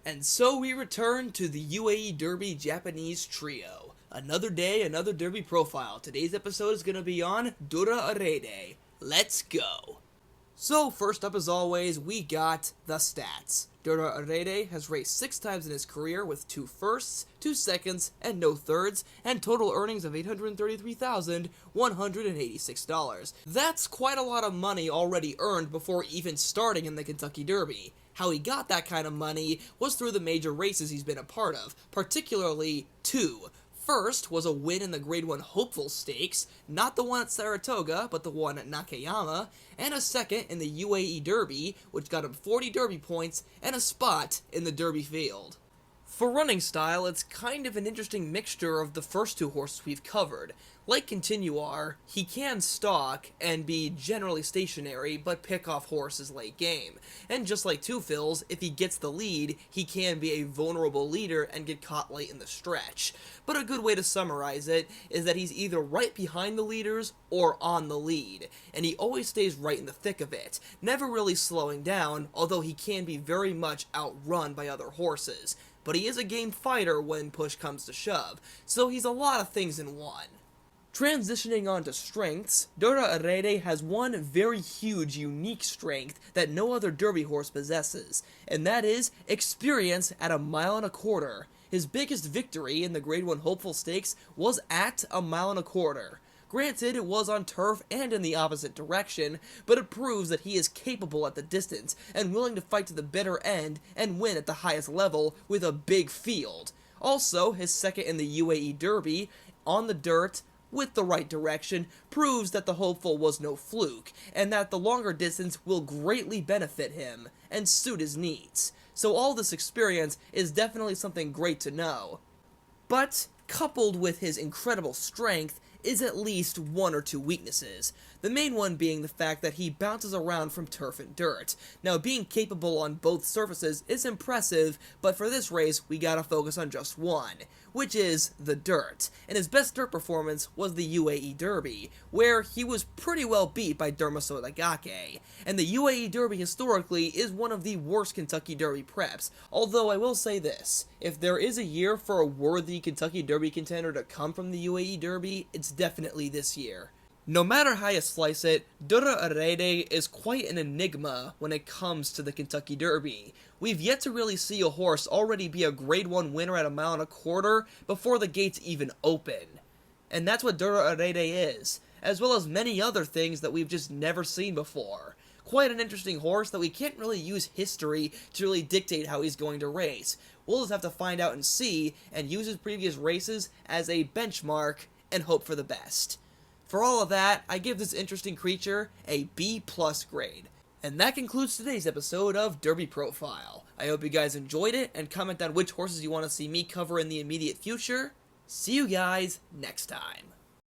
And so we return to the UAE Derby Japanese trio. Another day, another Derby profile. Today's episode is going to be on Dura Erede. Let's go! So first up as always, we got the stats. Dura Erede has raced 6 times in his career with 2 firsts, 2 seconds, and no thirds, and total earnings of $833,186. That's quite a lot of money already earned before even starting in the Kentucky Derby. How he got that kind of money was through the major races he's been a part of, particularly 2. First was a win in the Grade 1 Hopeful Stakes, not the one at Saratoga, but the one at Nakayama, and a second in the UAE Derby, which got him 40 Derby points and a spot in the Derby field. For running style, it's kind of an interesting mixture of the first 2 horses we've covered. Like Continuar, he can stalk and be generally stationary, but pick off horses late game. And just like Two Fills, if he gets the lead, he can be a vulnerable leader and get caught late in the stretch. But a good way to summarize it is that he's either right behind the leaders or on the lead, and he always stays right in the thick of it, never really slowing down, although he can be very much outrun by other horses. But he is a game fighter when push comes to shove, so he's a lot of things in one. Transitioning on to strengths, Dura Erede has one very huge, unique strength that no other Derby horse possesses, and that is experience at 1.25 miles. His biggest victory in the Grade 1 Hopeful Stakes was at 1.25 miles. Granted, it was on turf and in the opposite direction, but it proves that he is capable at the distance and willing to fight to the bitter end and win at the highest level with a big field. Also, his second in the UAE Derby, on the dirt, with the right direction, proves that the Hopeful was no fluke, and that the longer distance will greatly benefit him and suit his needs. So all this experience is definitely something great to know. But, coupled with his incredible strength, is at least 1 or 2 weaknesses, the main one being the fact that he bounces around from turf and dirt. Now, being capable on both surfaces is impressive, but for this race, we gotta focus on just one, which is the dirt, and his best dirt performance was the UAE Derby, where he was pretty well beat by Dermasodagake, and the UAE Derby historically is one of the worst Kentucky Derby preps, although I will say this, if there is a year for a worthy Kentucky Derby contender to come from the UAE Derby, it's definitely this year. No matter how you slice it, Dura Erede is quite an enigma when it comes to the Kentucky Derby. We've yet to really see a horse already be a Grade 1 winner at 1.25 miles before the gates even open. And that's what Dura Erede is, as well as many other things that we've just never seen before. Quite an interesting horse that we can't really use history to really dictate how he's going to race. We'll just have to find out and see, and use his previous races as a benchmark and hope for the best. For all of that, I give this interesting creature a B+ grade. And that concludes today's episode of Derby Profile. I hope you guys enjoyed it, and comment on which horses you want to see me cover in the immediate future. See you guys next time.